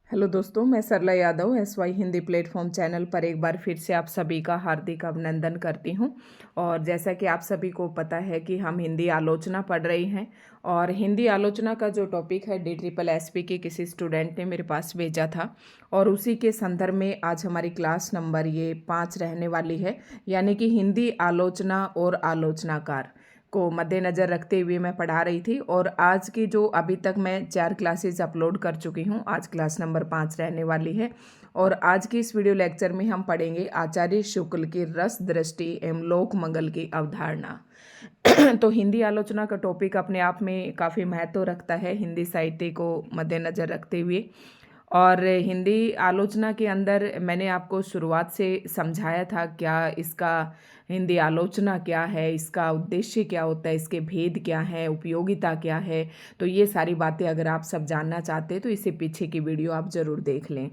Hello दोस्तों, मैं Sarla Yadav SY Hindi platform channel पर एक बार फिर से आप सभी का हार्दिक अभिनंदन करती हूं। और जैसा कि आप सभी को पता है कि हम हिंदी आलोचना पढ़ रही हैं और हिंदी आलोचना का जो टॉपिक है DSSP के किसी स्टूडेंट ने मेरे पास भेजा था और उसी के संदर्भ में आज हमारी क्लास नंबर ये 5 रहने वाली है, यानी कि हिंदी आलोचना और आलोचनाकार को मद्देनज़र रखते हुए मैं पढ़ा रही थी। और आज की जो अभी तक मैं 4 क्लासेस अपलोड कर चुकी हूँ, आज क्लास नंबर 5 रहने वाली है। और आज की इस वीडियो लेक्चर में हम पढ़ेंगे आचार्य शुक्ल की रस दृष्टि एवं लोक मंगल की अवधारणा। तो हिंदी आलोचना का टॉपिक अपने आप में काफ़ी महत्व रखता है हिंदी साहित्य को मद्देनज़र रखते हुए। और हिंदी आलोचना के अंदर मैंने आपको शुरुआत से समझाया था क्या इसका हिंदी आलोचना क्या है, इसका उद्देश्य क्या होता है, इसके भेद क्या है, उपयोगिता क्या है। तो ये सारी बातें अगर आप सब जानना चाहते हैं तो इससे पीछे की वीडियो आप ज़रूर देख लें।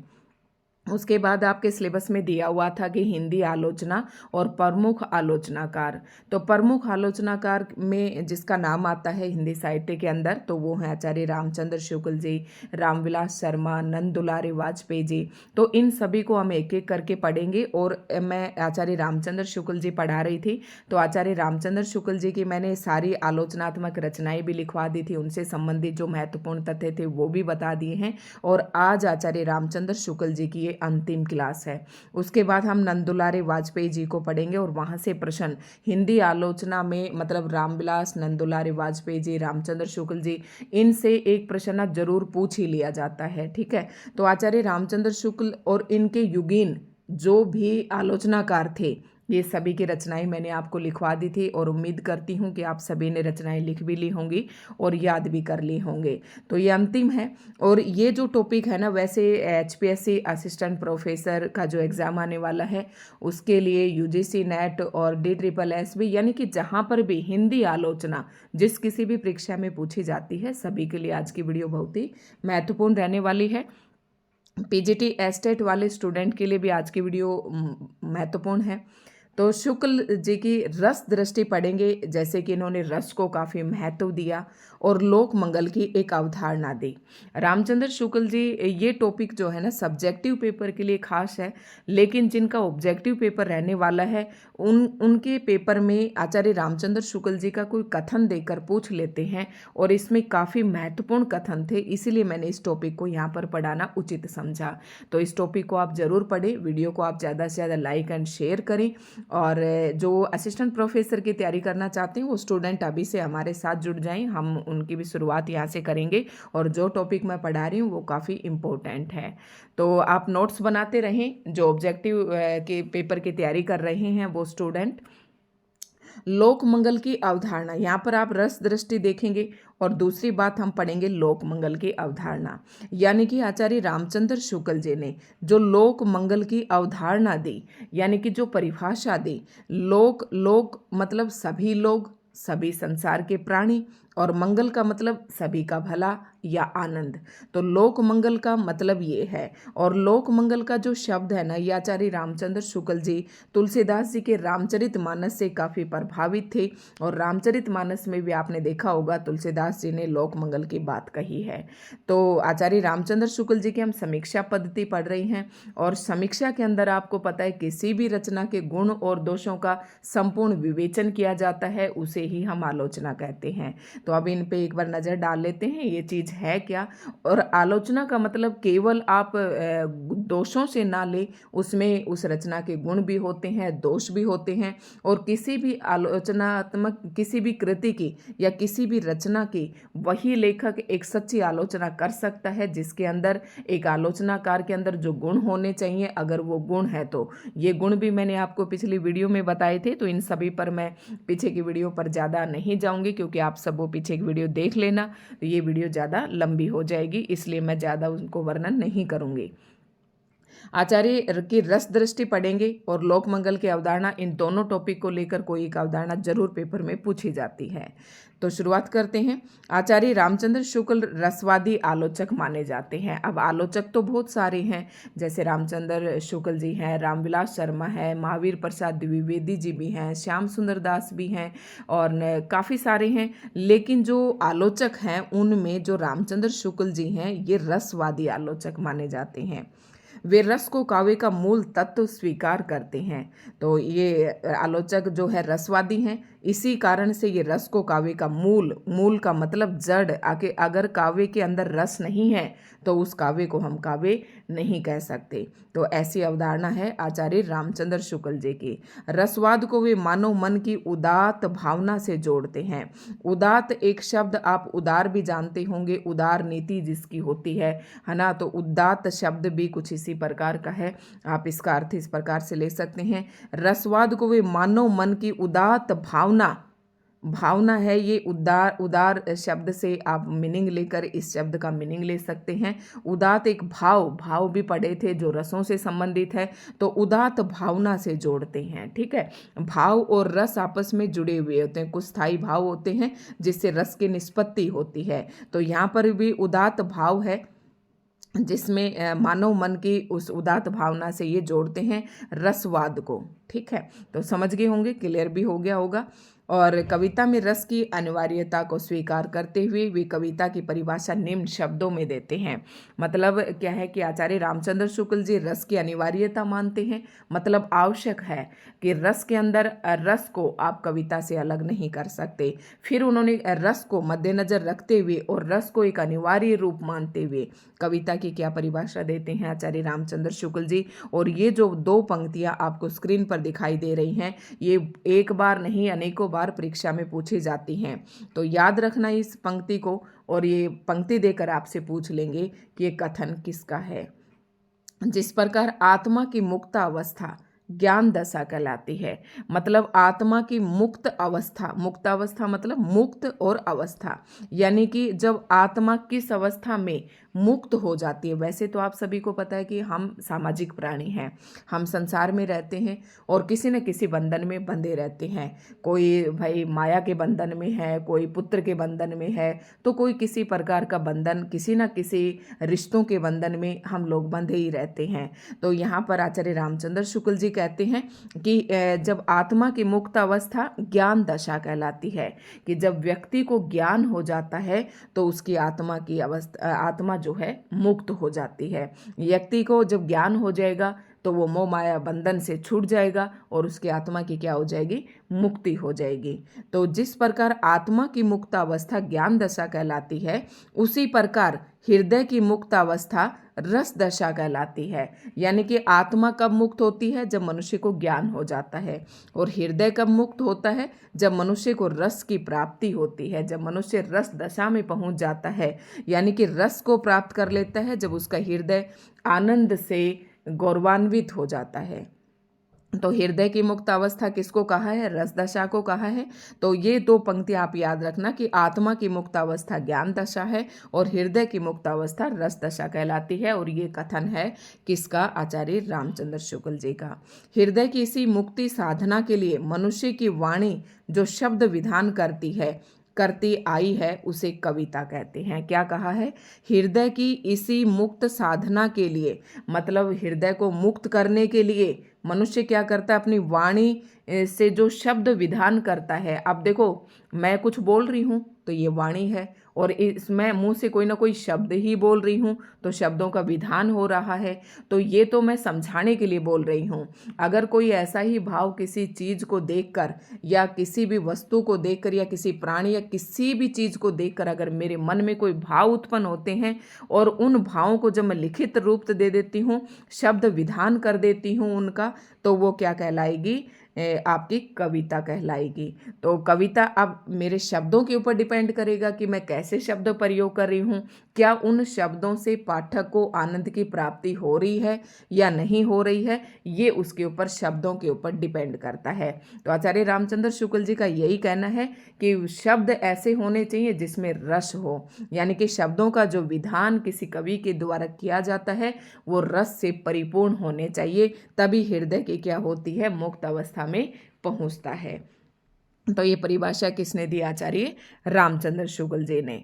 उसके बाद आपके सिलेबस में दिया हुआ था कि हिंदी आलोचना और प्रमुख आलोचनाकार। तो प्रमुख आलोचनाकार में जिसका नाम आता है हिंदी साहित्य के अंदर तो वो हैं आचार्य रामचंद्र शुक्ल जी, रामविलास शर्मा, नंद दुलारी वाजपेयी जी। तो इन सभी को हम एक एक करके पढ़ेंगे। और मैं आचार्य रामचंद्र शुक्ल जी पढ़ा रही थी तो आचार्य रामचंद्र शुक्ल जी की मैंने सारी आलोचनात्मक रचनाएं भी लिखवा दी थी, उनसे संबंधित जो महत्वपूर्ण तथ्य थे वो भी बता दिए हैं। और आज आचार्य रामचंद्र शुक्ल जी की अंतिम क्लास है। उसके बाद हम नंद दुलारी वाजपेयी जी को पढ़ेंगे और वहां से प्रश्न हिंदी आलोचना में मतलब रामविलास, नंद दुलारी वाजपेयी जी, रामचंद्र शुक्ल जी, इनसे एक प्रश्न जरूर पूछ ही लिया जाता है। ठीक है, तो आचार्य रामचंद्र शुक्ल और इनके युगीन जो भी आलोचनाकार थे ये सभी की रचनाएं मैंने आपको लिखवा दी थी और उम्मीद करती हूँ कि आप सभी ने रचनाएं लिख भी ली होंगी और याद भी कर ली होंगे। तो ये अंतिम है। और ये जो टॉपिक है ना, वैसे HPSC असिस्टेंट प्रोफेसर का जो एग्ज़ाम आने वाला है उसके लिए UGC नेट और DSSB यानी कि जहाँ पर भी हिंदी आलोचना जिस किसी भी परीक्षा में पूछी जाती है सभी के लिए आज की वीडियो बहुत ही महत्वपूर्ण रहने वाली है। PGT एस्टेट वाले स्टूडेंट के लिए भी आज की वीडियो महत्वपूर्ण है। तो शुक्ल जी की रस दृष्टि पढ़ेंगे, जैसे कि इन्होंने रस को काफ़ी महत्व दिया और लोक मंगल की एक अवधारणा दी। रामचंद्र शुक्ल जी ये टॉपिक जो है ना सब्जेक्टिव पेपर के लिए खास है, लेकिन जिनका ऑब्जेक्टिव पेपर रहने वाला है उनके पेपर में आचार्य रामचंद्र शुक्ल जी का कोई कथन देकर पूछ लेते हैं और इसमें काफ़ी महत्वपूर्ण कथन थे, इसीलिए मैंने इस टॉपिक को यहाँ पर पढ़ाना उचित समझा। तो इस टॉपिक को आप ज़रूर पढ़ें, वीडियो को आप ज़्यादा से ज़्यादा लाइक एंड शेयर करें। और जो असिस्टेंट प्रोफेसर की तैयारी करना चाहते हैं वो स्टूडेंट अभी से हमारे साथ जुड़ जाएं, हम उनकी भी शुरुआत यहाँ से करेंगे। और जो टॉपिक मैं पढ़ा रही हूँ वो काफ़ी इम्पोर्टेंट है, तो आप नोट्स बनाते रहें। जो ऑब्जेक्टिव के पेपर की तैयारी कर रहे हैं वो स्टूडेंट लोक मंगल की अवधारणा, यहाँ पर आप रस दृष्टि देखेंगे और दूसरी बात हम पढ़ेंगे लोक मंगल की अवधारणा। यानी कि आचार्य रामचंद्र शुक्ल जी ने जो लोक मंगल की अवधारणा दी, यानी कि जो परिभाषा दी, लोक लोक मतलब सभी लोग, सभी संसार के प्राणी, और मंगल का मतलब सभी का भला या आनंद। तो लोक मंगल का मतलब ये है। और लोक मंगल का जो शब्द है ना, ये आचार्य रामचंद्र शुक्ल जी तुलसीदास जी के रामचरितमानस से काफ़ी प्रभावित थे और रामचरितमानस में भी आपने देखा होगा तुलसीदास जी ने लोक मंगल की बात कही है। तो आचार्य रामचंद्र शुक्ल जी की हम समीक्षा पद्धति पढ़ रही हैं और समीक्षा के अंदर आपको पता है किसी भी रचना के गुण और दोषों का संपूर्ण विवेचन किया जाता है, उसे ही हम आलोचना कहते हैं। तो अब इन पे एक बार नज़र डाल लेते हैं ये चीज़ है क्या। और आलोचना का मतलब केवल आप दोषों से ना ले, उसमें उस रचना के गुण भी होते हैं, दोष भी होते हैं। और किसी भी आलोचनात्मक किसी भी कृति की या किसी भी रचना की वही लेखक एक सच्ची आलोचना कर सकता है जिसके अंदर एक आलोचनाकार के अंदर जो गुण होने चाहिए, अगर वो गुण है तो ये गुण भी मैंने आपको पिछली वीडियो में बताए थे। तो इन सभी पर मैं पीछे की वीडियो पर ज़्यादा नहीं जाऊंगी क्योंकि आप सब वो पीछे की वीडियो देख लेना, तो ये वीडियो ज़्यादा लंबी हो जाएगी, इसलिए मैं ज़्यादा उनको वर्णन नहीं करूंगी। आचार्य की रस दृष्टि पढ़ेंगे और लोकमंगल की अवधारणा, इन दोनों टॉपिक को लेकर कोई एक अवधारणा जरूर पेपर में पूछी जाती है। तो शुरुआत करते हैं। आचार्य रामचंद्र शुक्ल रसवादी आलोचक माने जाते हैं। अब आलोचक तो बहुत सारे हैं, जैसे रामचंद्र शुक्ल जी हैं, रामविलास शर्मा है, महावीर प्रसाद द्विवेदी जी भी हैं, श्याम सुंदर दास भी हैं और काफ़ी सारे हैं। लेकिन जो आलोचक हैं उनमें जो रामचंद्र शुक्ल जी हैं ये रसवादी आलोचक माने जाते हैं। वे रस को काव्य का मूल तत्व स्वीकार करते हैं। तो ये आलोचक जो है रसवादी हैं, इसी कारण से ये रस को काव्य का मूल का मतलब जड़, आगे अगर काव्य के अंदर रस नहीं है तो उस काव्य को हम काव्य नहीं कह सकते। तो ऐसी अवधारणा है आचार्य रामचंद्र शुक्ल जी की। रसवाद को वे मानव मन की उदात भावना से जोड़ते हैं। उदात एक शब्द आप उदार भी जानते होंगे, उदार नीति जिसकी होती है ना। तो उदात शब्द भी कुछ इसी प्रकार का है, आप इसका अर्थ इस प्रकार से ले सकते हैं। रसवाद को वे मानव मन की उदात भावना है, ये उदार शब्द से आप मीनिंग लेकर इस शब्द का मीनिंग ले सकते हैं। उदात एक भाव भी पढ़े थे जो रसों से संबंधित है, तो उदात भावना से जोड़ते हैं। ठीक है, भाव और रस आपस में जुड़े हुए होते हैं, कुछ स्थायी भाव होते हैं जिससे रस की निष्पत्ति होती है। तो यहाँ पर भी उदात भाव है जिसमें मानव मन की उस उदात भावना से ये जोड़ते हैं रसवाद को। ठीक है, तो समझ गए होंगे, क्लियर भी हो गया होगा। और कविता में रस की अनिवार्यता को स्वीकार करते हुए वे कविता की परिभाषा निम्न शब्दों में देते हैं। मतलब क्या है कि आचार्य रामचंद्र शुक्ल जी रस की अनिवार्यता मानते हैं, मतलब आवश्यक है कि रस के अंदर रस को आप कविता से अलग नहीं कर सकते। फिर उन्होंने रस को मद्देनजर रखते हुए और रस को एक अनिवार्य रूप मानते हुए कविता की क्या परिभाषा देते हैं आचार्य रामचंद्र शुक्ल जी। और ये जो दो पंक्तियां आपको स्क्रीन पर दिखाई दे रही हैं, ये एक बार नहीं अनेकों बार परीक्षा में पूछी जाती हैं। तो याद रखना इस पंक्ति को, और ये पंक्ति देकर आपसे पूछ लेंगे कि ये कथन किसका है। जिस प्रकार आत्मा की मुक्त अवस्था ज्ञान दशा कहलाती है, मतलब आत्मा की मुक्त अवस्था मतलब मुक्त और अवस्था, यानी कि जब आत्मा किस अवस्था में मुक्त हो जाती है। वैसे तो आप सभी को पता है कि हम सामाजिक प्राणी हैं, हम संसार में रहते हैं और किसी न किसी बंधन में बंधे रहते हैं। कोई भाई माया के बंधन में है, कोई पुत्र के बंधन में है, तो कोई किसी प्रकार का बंधन, किसी न किसी रिश्तों के बंधन में हम लोग बंधे ही रहते हैं। तो यहाँ पर आचार्य रामचंद्र शुक्ल जी कहते हैं कि जब आत्मा की मुक्त अवस्था ज्ञान दशा कहलाती है, कि जब व्यक्ति को ज्ञान हो जाता है तो उसकी आत्मा जो है मुक्त हो जाती है। व्यक्ति को जब ज्ञान हो जाएगा तो वो मोह माया बंधन से छूट जाएगा और उसकी आत्मा की क्या हो जाएगी, मुक्ति हो जाएगी। तो जिस प्रकार आत्मा की मुक्त अवस्था ज्ञान दशा कहलाती है, उसी प्रकार हृदय की मुक्त अवस्था रस दशा कहलाती है। यानी कि आत्मा कब मुक्त होती है, जब मनुष्य को ज्ञान हो जाता है, और हृदय कब मुक्त होता है, जब मनुष्य को रस की प्राप्ति होती है, जब मनुष्य रस दशा में पहुंच जाता है, यानी कि रस को प्राप्त कर लेता है, जब उसका हृदय आनंद से गौरवान्वित हो जाता है। तो हृदय की मुक्त अवस्था किसको कहा है, रस दशा को कहा है। तो ये दो पंक्ति आप याद रखना कि आत्मा की मुक्त अवस्था ज्ञान दशा है और हृदय की मुक्त अवस्था रस दशा कहलाती है। और ये कथन है किसका, आचार्य रामचंद्र शुक्ल जी का। हृदय की इसी मुक्ति साधना के लिए मनुष्य की वाणी जो शब्द विधान करती आई है, उसे कविता कहते हैं। क्या कहा है, हृदय की इसी मुक्त साधना के लिए, मतलब हृदय को मुक्त करने के लिए मनुष्य क्या करता है, अपनी वाणी से जो शब्द विधान करता है। अब देखो, मैं कुछ बोल रही हूँ तो ये वाणी है, और इसमें मुंह से कोई ना कोई शब्द ही बोल रही हूँ तो शब्दों का विधान हो रहा है। तो ये तो मैं समझाने के लिए बोल रही हूँ। अगर कोई ऐसा ही भाव किसी चीज़ को देखकर या किसी भी वस्तु को देखकर या किसी प्राणी या किसी भी चीज़ को देखकर अगर मेरे मन में कोई भाव उत्पन्न होते हैं और उन भावों को जब मैं लिखित रूप दे देती हूँ, शब्द विधान कर देती हूँ उनका, तो वो क्या कहलाएगी, आपकी कविता कहलाएगी। तो कविता अब मेरे शब्दों के ऊपर डिपेंड करेगा कि मैं कैसे शब्द प्रयोग कर रही हूँ, क्या उन शब्दों से पाठक को आनंद की प्राप्ति हो रही है या नहीं हो रही है, ये उसके ऊपर शब्दों के ऊपर डिपेंड करता है। तो आचार्य रामचंद्र शुक्ल जी का यही कहना है कि शब्द ऐसे होने चाहिए जिसमें रस हो, यानी कि शब्दों का जो विधान किसी कवि के द्वारा किया जाता है वो रस से परिपूर्ण होने चाहिए, तभी हृदय की क्या होती है, मुक्त अवस्था में पहुंचता है। तो ये परिभाषा किसने दी, आचार्य रामचंद्र शुक्ल जी ने।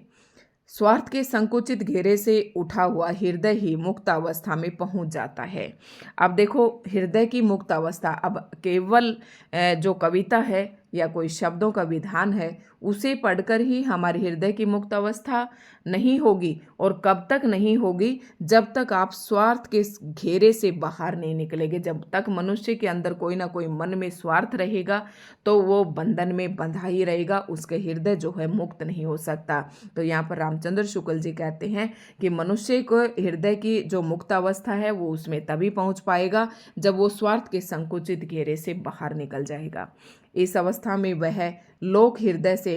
स्वार्थ के संकुचित घेरे से उठा हुआ हृदय ही मुक्त अवस्था में पहुंच जाता है। अब देखो, हृदय की मुक्त अवस्था, अब केवल जो कविता है या कोई शब्दों का विधान है उसे पढ़कर ही हमारी हृदय की मुक्त अवस्था नहीं होगी। और कब तक नहीं होगी, जब तक आप स्वार्थ के घेरे से बाहर नहीं निकलेंगे। जब तक मनुष्य के अंदर कोई ना कोई मन में स्वार्थ रहेगा तो वो बंधन में बंधा ही रहेगा, उसके हृदय जो है मुक्त नहीं हो सकता। तो यहाँ पर रामचंद्र शुक्ल जी कहते हैं कि मनुष्य को हृदय की जो मुक्त अवस्था है वो उसमें तभी पहुंच पाएगा जब वो स्वार्थ के संकुचित घेरे से बाहर निकल जाएगा। इस अवस्था में वह लोक हृदय से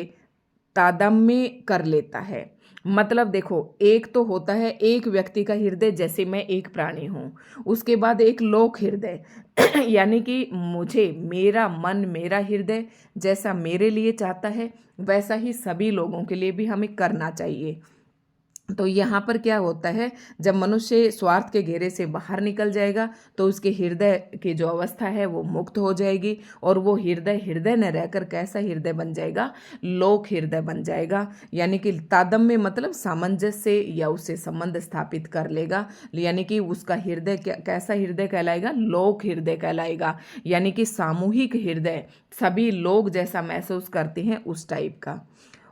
तादात्म्य कर लेता है। मतलब देखो, एक तो होता है एक व्यक्ति का हृदय, जैसे मैं एक प्राणी हूँ, उसके बाद एक लोक हृदय यानी कि मुझे, मेरा मन, मेरा हृदय जैसा मेरे लिए चाहता है वैसा ही सभी लोगों के लिए भी हमें करना चाहिए। तो यहाँ पर क्या होता है, जब मनुष्य स्वार्थ के घेरे से बाहर निकल जाएगा तो उसके हृदय की जो अवस्था है वो मुक्त हो जाएगी, और वो हृदय हृदय न रहकर कैसा हृदय बन जाएगा, लोक हृदय बन जाएगा। यानी कि तादात्म्य मतलब सामंजस्य या उससे संबंध स्थापित कर लेगा, यानी कि उसका हृदय कैसा हृदय कहलाएगा, लोक हृदय कहलाएगा। यानी कि सामूहिक हृदय, सभी लोग जैसा महसूस करते हैं उस टाइप का,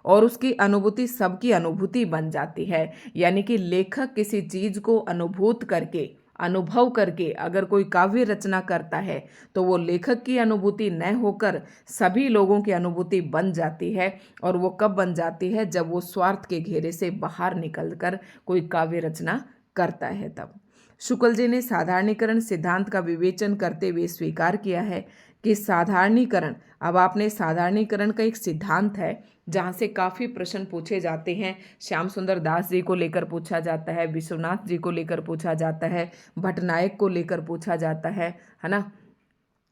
और उसकी अनुभूति सबकी अनुभूति बन जाती है। यानी कि लेखक किसी चीज को अनुभूत करके, अनुभव करके अगर कोई काव्य रचना करता है तो वो लेखक की अनुभूति न होकर सभी लोगों की अनुभूति बन जाती है। और वो कब बन जाती है, जब वो स्वार्थ के घेरे से बाहर निकलकर कोई काव्य रचना करता है तब। शुक्ल जी ने साधारणीकरण सिद्धांत का विवेचन करते हुए स्वीकार किया है कि साधारणीकरण, अब आपने साधारणीकरण का एक सिद्धांत है जहाँ से काफ़ी प्रश्न पूछे जाते हैं। श्याम सुंदर दास जी को लेकर पूछा जाता है, विश्वनाथ जी को लेकर पूछा जाता है, भट्टनायक को लेकर पूछा जाता है ना।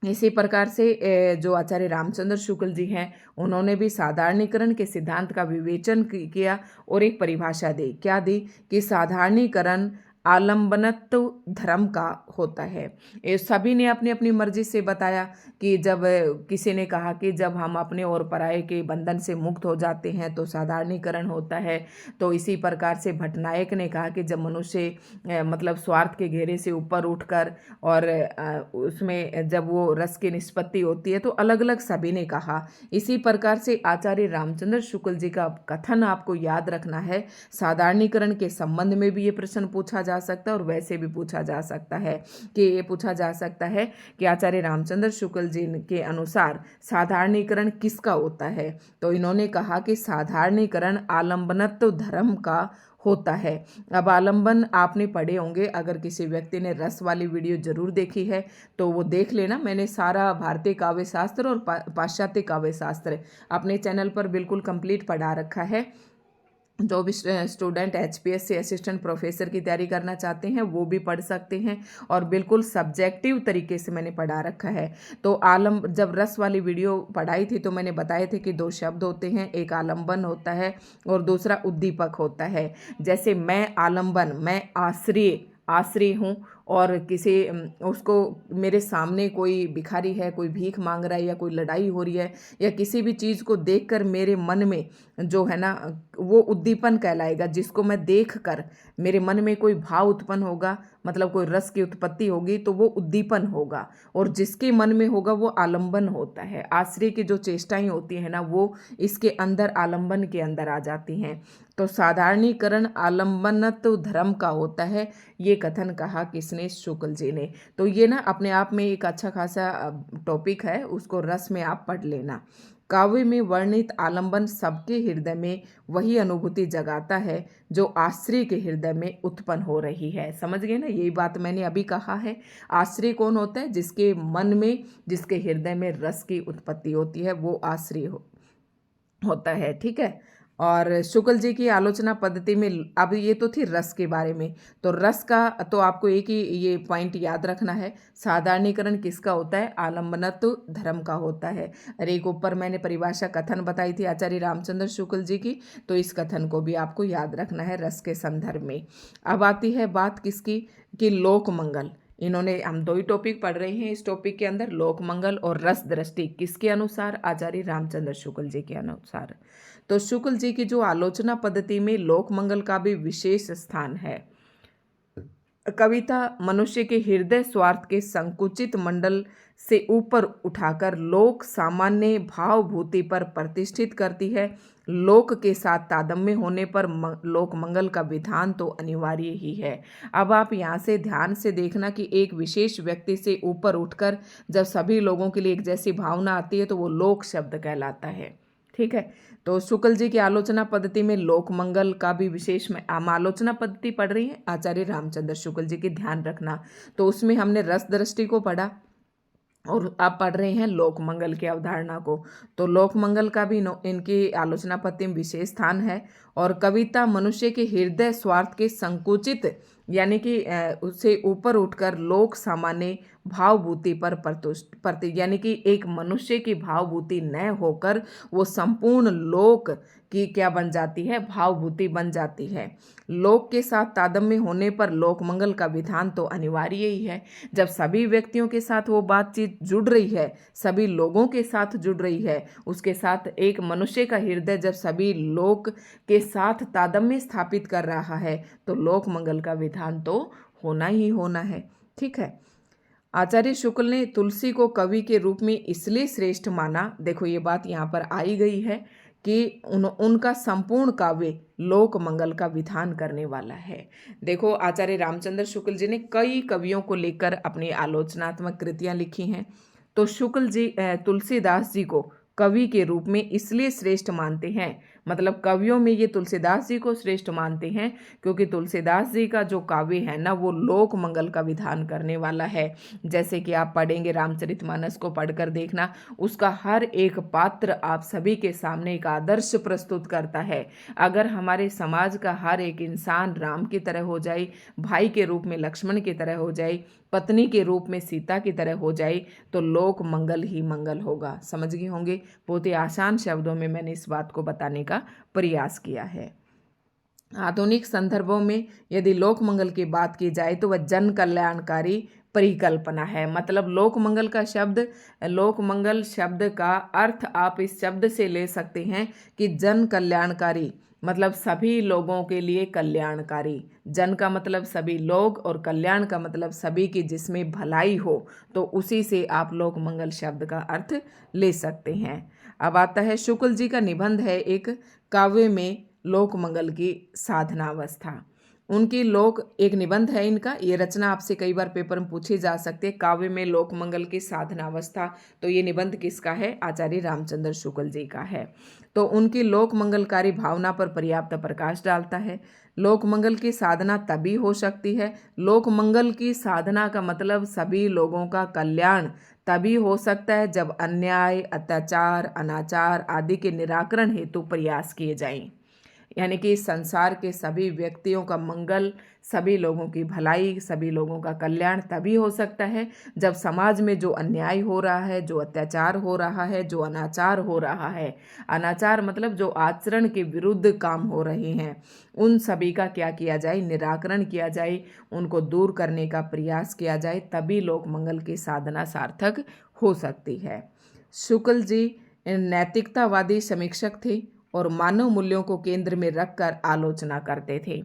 इसी प्रकार से जो आचार्य रामचंद्र शुक्ल जी हैं उन्होंने भी साधारणीकरण के सिद्धांत का विवेचन किया और एक परिभाषा दी। क्या दी कि साधारणीकरण आलंबनत्व धर्म का होता है। ये सभी ने अपनी अपनी मर्जी से बताया कि जब किसी ने कहा कि जब हम अपने और पराये के बंधन से मुक्त हो जाते हैं तो साधारणीकरण होता है। तो इसी प्रकार से भट्टनायक ने कहा कि जब मनुष्य मतलब स्वार्थ के घेरे से ऊपर उठकर और उसमें जब वो रस की निष्पत्ति होती है, तो अलग अलग सभी ने कहा। इसी प्रकार से आचार्य रामचंद्र शुक्ल जी का कथन आपको याद रखना है। साधारणीकरण के संबंध में भी ये प्रश्न पूछा जा सकता है और वैसे भी पूछा जा सकता है कि ये पूछा जा सकता है कि आचार्य रामचंद्र शुक्ल जी के अनुसार साधारणीकरण किसका होता है। तो इन्होंने कहा कि साधारणीकरण आलंबनत्व धर्म का होता है। अब आलंबन आपने पढ़े होंगे, अगर किसी व्यक्ति ने रस वाली वीडियो जरूर देखी है तो वो देख लेना। मैंने सारा भारतीय काव्य शास्त्र और पाश्चात्य काव्य शास्त्र अपने चैनल पर बिल्कुल कंप्लीट पढ़ा रखा है। जो भी स्टूडेंट एचपीएससी असिस्टेंट प्रोफेसर की तैयारी करना चाहते हैं वो भी पढ़ सकते हैं, और बिल्कुल सब्जेक्टिव तरीके से मैंने पढ़ा रखा है। तो जब रस वाली वीडियो पढ़ाई थी तो मैंने बताए थे कि दो शब्द होते हैं, एक आलंबन होता है और दूसरा उद्दीपक होता है। जैसे मैं आलंबन, मैं आश्रय हूँ, और किसी उसको मेरे सामने कोई भिखारी है, कोई भीख मांग रहा है या कोई लड़ाई हो रही है, या किसी भी चीज़ को देखकर मेरे मन में जो है ना वो उद्दीपन कहलाएगा। जिसको मैं देखकर मेरे मन में कोई भाव उत्पन्न होगा, मतलब कोई रस की उत्पत्ति होगी, तो वो उद्दीपन होगा, और जिसके मन में होगा वो आलंबन होता है। आश्रय की जो चेष्टाएं होती हैं ना वो इसके अंदर आलंबन के अंदर आ जाती हैं। तो साधारणीकरण आलंबनत्व धर्म का होता है, ये कथन कहा किसने, शुक्ल जी ने। तो ये ना अपने आप में एक अच्छा खासा टॉपिक है, उसको रस में आप पढ़ लेना। काव्य में वर्णित आलंबन सबके हृदय में वही अनुभूति जगाता है जो आश्रय के हृदय में उत्पन्न हो रही है। समझ गए ना, यही बात मैंने अभी कहा है। आश्रय कौन होता है? जिसके मन में, जिसके हृदय में रस की उत्पत्ति होती है, वो आश्रय होता है। ठीक है। और शुक्ल जी की आलोचना पद्धति में, अब ये तो थी रस के बारे में, तो रस का तो आपको एक ही ये पॉइंट याद रखना है, साधारणीकरण किसका होता है? आलंबनत्व धर्म का होता है। और एक ऊपर मैंने परिभाषा कथन बताई थी आचार्य रामचंद्र शुक्ल जी की, तो इस कथन को भी आपको याद रखना है रस के संदर्भ में। अब आती है बात किसकी? कि लोक मंगल। इन्होंने, हम दो ही टॉपिक पढ़ रहे हैं इस टॉपिक के अंदर, लोक मंगल और रस दृष्टि किसके अनुसार? आचार्य रामचंद्र शुक्ल जी के अनुसार। तो शुक्ल जी की जो आलोचना पद्धति में लोक मंगल का भी विशेष स्थान है। कविता मनुष्य के हृदय स्वार्थ के संकुचित मंडल से ऊपर उठाकर लोक सामान्य भावभूति पर प्रतिष्ठित करती है। लोक के साथ तादम्य होने पर लोक मंगल का विधान तो अनिवार्य ही है। अब आप यहाँ से ध्यान से देखना कि एक विशेष व्यक्ति से ऊपर उठकर जब सभी लोगों के लिए एक जैसी भावना आती है तो वो लोक शब्द कहलाता है। ठीक है। तो शुक्ल जी की आलोचना पद्धति में लोक मंगल का भी विशेष में, हम आलोचना पद्धति पढ़ रही हैं आचार्य रामचंद्र शुक्ल जी की, ध्यान रखना। तो उसमें हमने रस दृष्टि को पढ़ा और अब पढ़ रहे हैं लोक मंगल की अवधारणा को। तो लोक मंगल का भी इनकी आलोचना पद्धति में विशेष स्थान है। और कविता मनुष्य के हृदय स्वार्थ के संकुचित, यानी कि उससे ऊपर उठकर लोक सामान्य भावभूति पर यानी कि एक मनुष्य की भावभूति न होकर वो संपूर्ण लोक की क्या बन जाती है? भावभूति बन जाती है। लोक के साथ तादम्य होने पर लोक मंगल का विधान तो अनिवार्य ही है। जब सभी व्यक्तियों के साथ वो बातचीत जुड़ रही है, सभी लोगों के साथ जुड़ रही है, उसके साथ एक मनुष्य का हृदय जब सभी लोक के साथ तादम्य स्थापित कर रहा है, तो लोक मंगल का विधान तो होना ही होना है। ठीक है। आचार्य शुक्ल ने तुलसी को कवि के रूप में इसलिए श्रेष्ठ माना, देखो ये बात यहाँ पर आई गई है कि उनका संपूर्ण काव्य लोक मंगल का विधान करने वाला है। देखो आचार्य रामचंद्र शुक्ल जी ने कई कवियों को लेकर अपनी आलोचनात्मक कृतियां लिखी हैं। तो शुक्ल जी तुलसीदास जी को कवि के रूप में इसलिए श्रेष्ठ मानते हैं, मतलब कवियों में ये तुलसीदास जी को श्रेष्ठ मानते हैं क्योंकि तुलसीदास जी का जो काव्य है ना, वो लोक मंगल का विधान करने वाला है। जैसे कि आप पढ़ेंगे रामचरितमानस को पढ़कर देखना, उसका हर एक पात्र आप सभी के सामने एक आदर्श प्रस्तुत करता है। अगर हमारे समाज का हर एक इंसान राम की तरह हो जाए, भाई के रूप में लक्ष्मण की तरह हो जाए, पत्नी के रूप में सीता की तरह हो जाए, तो लोक मंगल ही मंगल होगा। समझ गए होंगे। बहुत ही आसान शब्दों में मैंने इस बात को बताने का प्रयास किया है। आधुनिक संदर्भों में यदि लोक मंगल की बात की जाए तो वह जन कल्याणकारी परिकल्पना है। मतलब लोक मंगल का शब्द, लोक मंगल शब्द का अर्थ आप इस शब्द से ले सकते हैं कि जन कल्याणकारी, मतलब सभी लोगों के लिए कल्याणकारी। जन का मतलब सभी लोग और कल्याण का मतलब सभी की जिसमें भलाई हो, तो उसी से आप लोक मंगल शब्द का अर्थ ले सकते हैं। अब आता है शुक्ल जी का निबंध है एक काव्य में लोक मंगल की साधनावस्था। उनकी लोक एक निबंध है इनका, ये रचना आपसे कई बार पेपर में पूछी जा सकती है, काव्य में लोक मंगल की साधनावस्था। तो ये निबंध किसका है? आचार्य रामचंद्र शुक्ल जी का है। तो उनकी लोक मंगलकारी भावना पर पर्याप्त प्रकाश डालता है। लोक मंगल की साधना तभी हो सकती है, लोक मंगल की साधना का मतलब सभी लोगों का कल्याण तभी हो सकता है जब अन्याय, अत्याचार, अनाचार आदि के निराकरण हेतु प्रयास किए जाएं। यानी कि संसार के सभी व्यक्तियों का मंगल, सभी लोगों की भलाई, सभी लोगों का कल्याण तभी हो सकता है जब समाज में जो अन्याय हो रहा है, जो अत्याचार हो रहा है, जो अनाचार हो रहा है, अनाचार मतलब जो आचरण के विरुद्ध काम हो रहे हैं, उन सभी का क्या किया जाए? निराकरण किया जाए, उनको दूर करने का प्रयास किया जाए, तभी लोक मंगल की साधना सार्थक हो सकती है। शुक्ल जी नैतिकतावादी समीक्षक थे और मानव मूल्यों को केंद्र में रखकर आलोचना करते थे।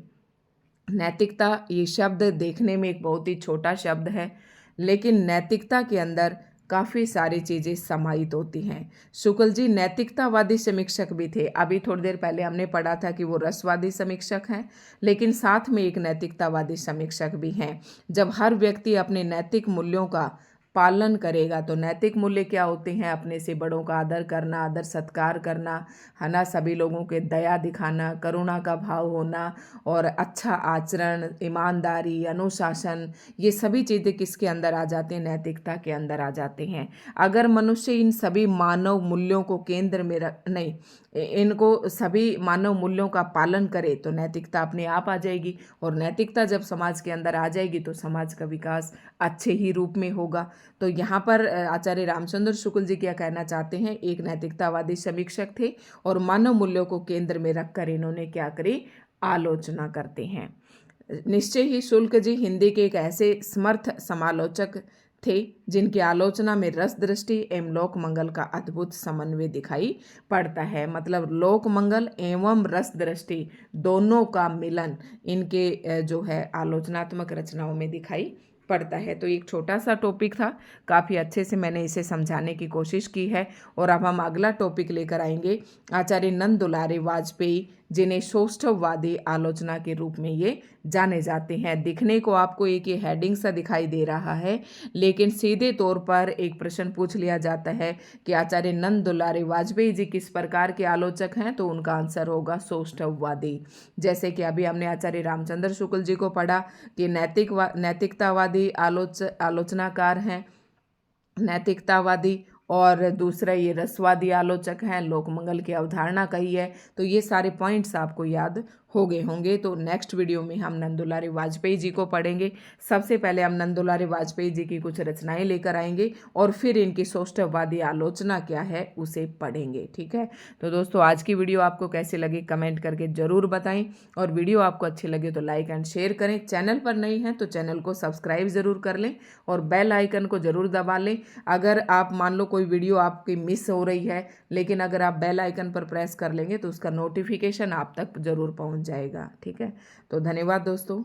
नैतिकता ये शब्द देखने में एक बहुत ही छोटा शब्द है, लेकिन नैतिकता के अंदर काफ़ी सारी चीज़ें समाहित होती हैं। शुक्ल जी नैतिकतावादी समीक्षक भी थे। अभी थोड़ी देर पहले हमने पढ़ा था कि वो रसवादी समीक्षक हैं, लेकिन साथ में एक नैतिकतावादी समीक्षक भी हैं। जब हर व्यक्ति अपने नैतिक मूल्यों का पालन करेगा। तो नैतिक मूल्य क्या होते हैं? अपने से बड़ों का आदर करना, आदर सत्कार करना, है ना, सभी लोगों के दया दिखाना, करुणा का भाव होना और अच्छा आचरण, ईमानदारी, अनुशासन, ये सभी चीज़ें किसके अंदर आ जाती हैं? नैतिकता के अंदर आ जाते हैं। अगर मनुष्य इन सभी मानव मूल्यों को केंद्र में रख नहीं इनको सभी मानव मूल्यों का पालन करे तो नैतिकता अपने आप आ जाएगी, और नैतिकता जब समाज के अंदर आ जाएगी तो समाज का विकास अच्छे ही रूप में होगा। तो यहाँ पर आचार्य रामचंद्र शुक्ल जी क्या कहना चाहते हैं? एक नैतिकतावादी समीक्षक थे और मानव मूल्यों को केंद्र में रखकर इन्होंने क्या करी? आलोचना करते हैं। निश्चय ही शुक्ल जी हिंदी के एक ऐसे समर्थ समालोचक थे जिनकी आलोचना में रस दृष्टि एवं लोक मंगल का अद्भुत समन्वय दिखाई पड़ता है। मतलब लोक मंगल एवं रस दृष्टि दोनों का मिलन इनके जो है आलोचनात्मक रचनाओं में दिखाई पड़ता है। तो एक छोटा सा टॉपिक था, काफ़ी अच्छे से मैंने इसे समझाने की कोशिश की है। और अब हम अगला टॉपिक लेकर आएंगे आचार्य नंद दुलारे वाजपेयी, जिन्हें सौष्ठववादी आलोचना के रूप में ये जाने जाते हैं। दिखने को आपको एक ये हेडिंग सा दिखाई दे रहा है, लेकिन सीधे तौर पर एक प्रश्न पूछ लिया जाता है कि आचार्य नंद दुलारे वाजपेयी जी किस प्रकार के आलोचक हैं, तो उनका आंसर होगा सौष्ठववादी। जैसे कि अभी हमने आचार्य रामचंद्र शुक्ल जी को पढ़ा कि नैतिकतावादी आलोचनाकार हैं, नैतिकतावादी, और दूसरा ये रसवादी आलोचक हैं, लोकमंगल की अवधारणा कही है। तो ये सारे पॉइंट्स आपको याद हो गए होंगे। तो नेक्स्ट वीडियो में हम नंद दुलारे वाजपेयी जी को पढ़ेंगे। सबसे पहले हम नंद दुलारे वाजपेयी जी की कुछ रचनाएं लेकर आएंगे और फिर इनकी सौष्ठववादी आलोचना क्या है उसे पढ़ेंगे। ठीक है, तो दोस्तों आज की वीडियो आपको कैसी लगी कमेंट करके ज़रूर बताएं, और वीडियो आपको अच्छी लगे तो लाइक एंड शेयर करें। चैनल पर नहीं हैं तो चैनल को सब्सक्राइब ज़रूर कर लें और बेल आइकन को ज़रूर दबा लें। अगर आप मान लो कोई वीडियो आपकी मिस हो रही है, लेकिन अगर आप बेल आइकन पर प्रेस कर लेंगे तो उसका नोटिफिकेशन आप तक ज़रूर पहुंच जाएगा। ठीक है, तो धन्यवाद दोस्तों।